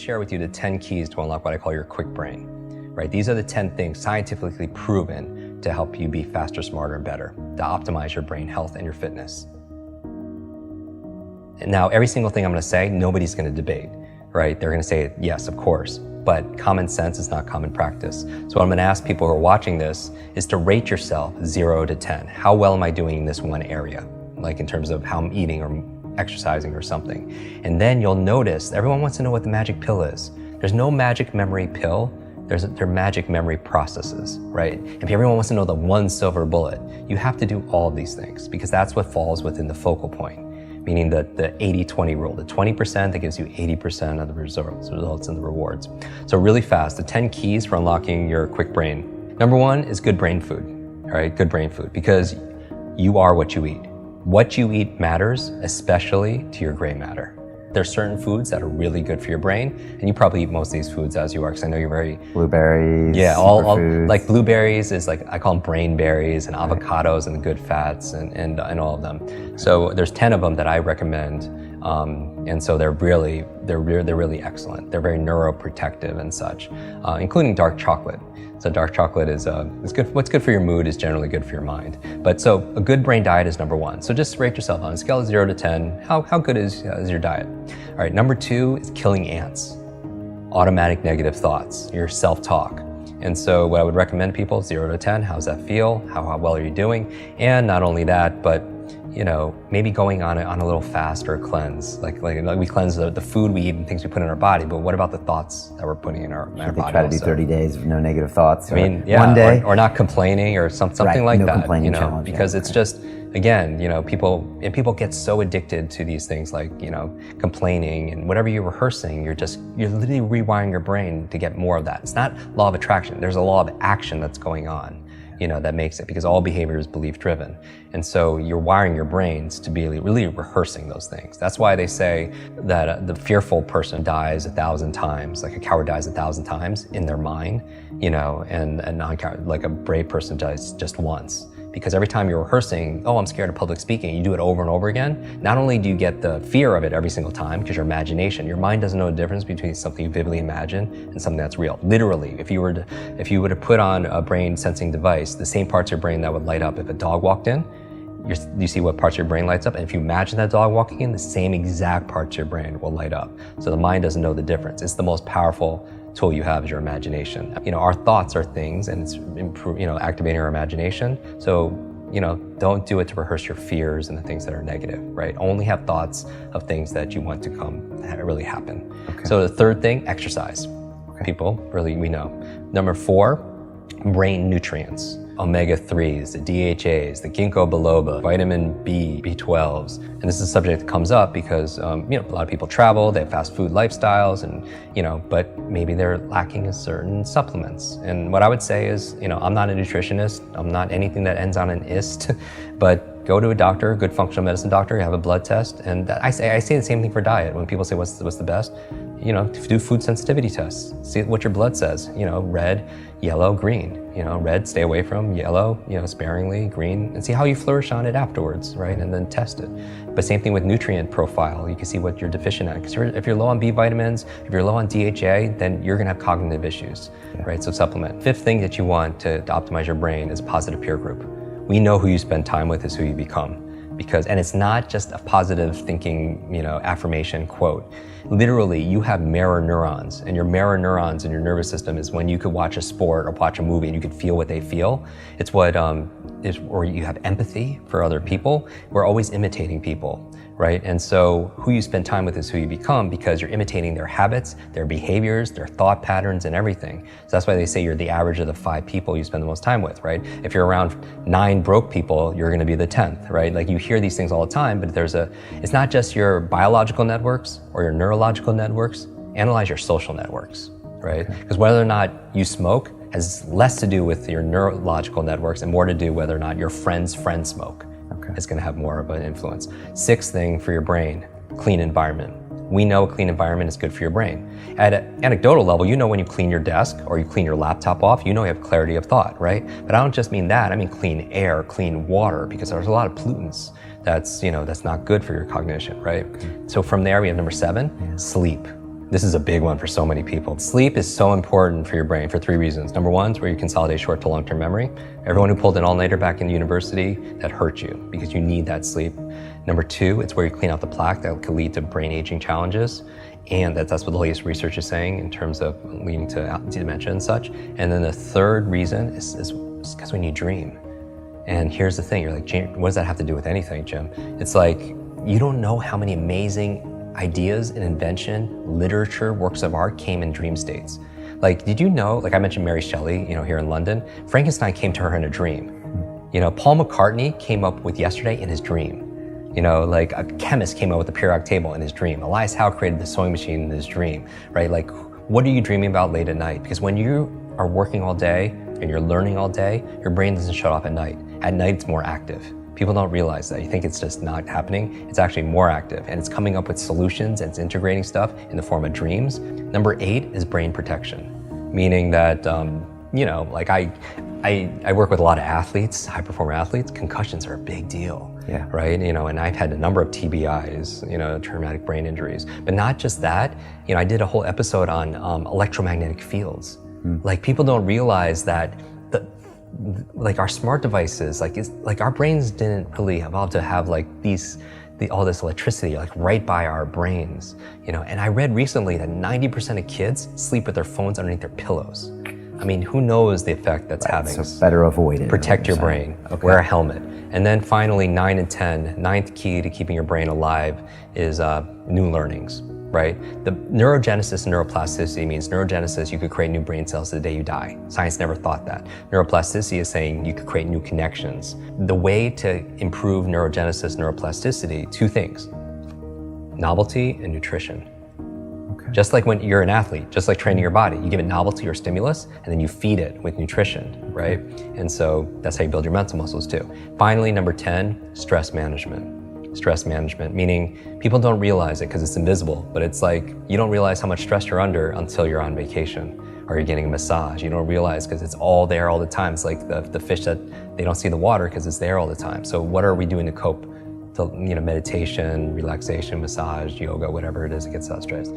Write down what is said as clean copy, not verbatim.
share with you the 10 keys to unlock what I call your Kwik brain, right? These are the 10 things scientifically proven to help you be faster, smarter, and better, to optimize your brain health and your fitness. And now, every single thing I'm gonna say, nobody's gonna debate, right? They're gonna say, yes, of course, but common sense is not common practice. So what I'm gonna ask people who are watching this is to rate yourself 0 to 10. How well am I doing in this one area? Like in terms of how I'm eating or exercising or something. And then you'll notice, everyone wants to know what the magic pill is. There's no magic memory pill. They're magic memory processes, right? If everyone wants to know the one silver bullet, you have to do all of these things because that's what falls within the focal point, meaning the 80-20 rule, the 20% that gives you 80% of the results and the rewards. So really fast, the 10 keys for unlocking your Kwik brain. Number one is good brain food, all right? Good brain food, because you are what you eat. What you eat matters, especially to your gray matter. There's certain foods that are really good for your brain, and you probably eat most of these foods as you are, because I know you're very... Blueberries, yeah, all like blueberries is like, I call them brain berries, and avocados and the good fats and all of them. So there's 10 of them that I recommend, and so they're really excellent. They're very neuroprotective and such, including dark chocolate. So dark chocolate is good. What's good for your mood is generally good for your mind. But so a good brain diet is number one. So just rate yourself on a scale of 0 to 10. How good is your diet? All right, number two is killing ants. Automatic negative thoughts, your self-talk. And so what I would recommend people, 0 to 10, how's that feel? How well are you doing? And not only that, but maybe going on a little fast or a cleanse. Like we cleanse the food we eat and things we put in our body, but what about the thoughts that we're putting in our body? Try to do 30 days with no negative thoughts. I mean, yeah, one day. Or not complaining or something right, like no that. Complaining challenge, because it's just, again, people get so addicted to these things like, complaining, and whatever you're rehearsing, you're literally rewiring your brain to get more of that. It's not law of attraction. There's a law of action that's going on. That makes it, because all behavior is belief driven. And so you're wiring your brains to be really rehearsing those things. That's why they say that the fearful person dies 1,000 times, like a coward dies 1,000 times in their mind, and non-coward, like a brave person dies just once. Because every time you're rehearsing, oh, I'm scared of public speaking, you do it over and over again, not only do you get the fear of it every single time, because your mind doesn't know the difference between something you vividly imagine and something that's real. Literally, if you were to put on a brain sensing device, the same parts of your brain that would light up if a dog walked in, you see what parts of your brain lights up, and if you imagine that dog walking in, the same exact parts of your brain will light up. So the mind doesn't know the difference. It's the most powerful tool you have is your imagination. Our thoughts are things, and it's activating our imagination. So, don't do it to rehearse your fears and the things that are negative, right? Only have thoughts of things that you want to really happen. Okay. So the third thing, exercise. Okay. People, really, we know. Number 4, brain nutrients. Omega-3s, the DHAs, the ginkgo biloba, vitamin B, B12s. And this is a subject that comes up because, a lot of people travel, they have fast food lifestyles, and, but maybe they're lacking in certain supplements. And what I would say is, I'm not a nutritionist, I'm not anything that ends on an ist, but go to a doctor, a good functional medicine doctor, have a blood test. And I say the same thing for diet. When people say what's the best, do food sensitivity tests, see what your blood says, red, yellow, green. Red, stay away from, yellow, sparingly, green, and see how you flourish on it afterwards, right? And then test it. But same thing with nutrient profile. You can see what you're deficient at. Because if you're low on B vitamins, if you're low on DHA, then you're gonna have cognitive issues, right? So supplement. 5th thing that you want to optimize your brain is a positive peer group. We know who you spend time with is who you become. And it's not just a positive thinking, affirmation quote. Literally, you have mirror neurons, and your mirror neurons in your nervous system is when you could watch a sport or watch a movie and you could feel what they feel. It's what or you have empathy for other people. We're always imitating people, right? And so who you spend time with is who you become, because you're imitating their habits, their behaviors, their thought patterns, and everything. So that's why they say you're the average of the 5 people you spend the most time with, right? If you're around 9 broke people, you're gonna be the 10th, right? Like, you hear these things all the time, but it's not just your biological networks or your neurological networks. Analyze your social networks, right? Because whether or not you smoke has less to do with your neurological networks and more to do whether or not your friend's friend smoke. Is going to have more of an influence. 6th thing for your brain, clean environment. We know a clean environment is good for your brain. At an anecdotal level, when you clean your desk or you clean your laptop off, you have clarity of thought, right? But I don't just mean that. I mean clean air, clean water, because there's a lot of pollutants that's not good for your cognition, right? So from there, we have number 7, sleep. This is a big one for so many people. Sleep is so important for your brain for 3 reasons. Number one is where you consolidate short to long-term memory. Everyone who pulled an all-nighter back in university, that hurt you because you need that sleep. Number two, it's where you clean out the plaque that could lead to brain aging challenges. And that's what the latest research is saying in terms of leading to dementia and such. And then the third reason is because when you dream. And here's the thing, you're like, what does that have to do with anything, Jim? It's like, you don't know how many amazing ideas and invention, literature, works of art came in dream states. Like, did you know, like I mentioned Mary Shelley, here in London, Frankenstein came to her in a dream. Paul McCartney came up with Yesterday in his dream. Like a chemist came up with the periodic table in his dream. Elias Howe created the sewing machine in his dream, right? Like, what are you dreaming about late at night? Because when you are working all day and you're learning all day, your brain doesn't shut off at night. At night, it's more active. People don't realize that. You think it's just not happening. It's actually more active, and it's coming up with solutions and it's integrating stuff in the form of dreams. Number 8 is brain protection, meaning that, like I work with a lot of athletes, high performer athletes. Concussions are a big deal, right? And I've had a number of TBIs, traumatic brain injuries. But not just that, I did a whole episode on electromagnetic fields. Like, people don't realize that like our smart devices, like our brains didn't really evolve to have like all this electricity like right by our brains, And I read recently that 90% of kids sleep with their phones underneath their pillows. I mean, who knows the effect that's having? So better avoid it. Protect your brain. Okay. Wear a helmet. And then finally, 9 and 10, ninth key to keeping your brain alive is new learnings, right? The neurogenesis and neuroplasticity means neurogenesis, you could create new brain cells the day you die. Science never thought that. Neuroplasticity is saying you could create new connections. The way to improve neurogenesis, neuroplasticity, 2 things: novelty and nutrition. Just like when you're an athlete, just like training your body, you give it novelty or stimulus, and then you feed it with nutrition, right? And so that's how you build your mental muscles too. Finally, number 10, stress management. Stress management, meaning people don't realize it because it's invisible, but it's like you don't realize how much stress you're under until you're on vacation or you're getting a massage. You don't realize because it's all there all the time. It's like the fish that they don't see the water because it's there all the time. So what are we doing to cope? Meditation, relaxation, massage, yoga, whatever it is that gets us stressed.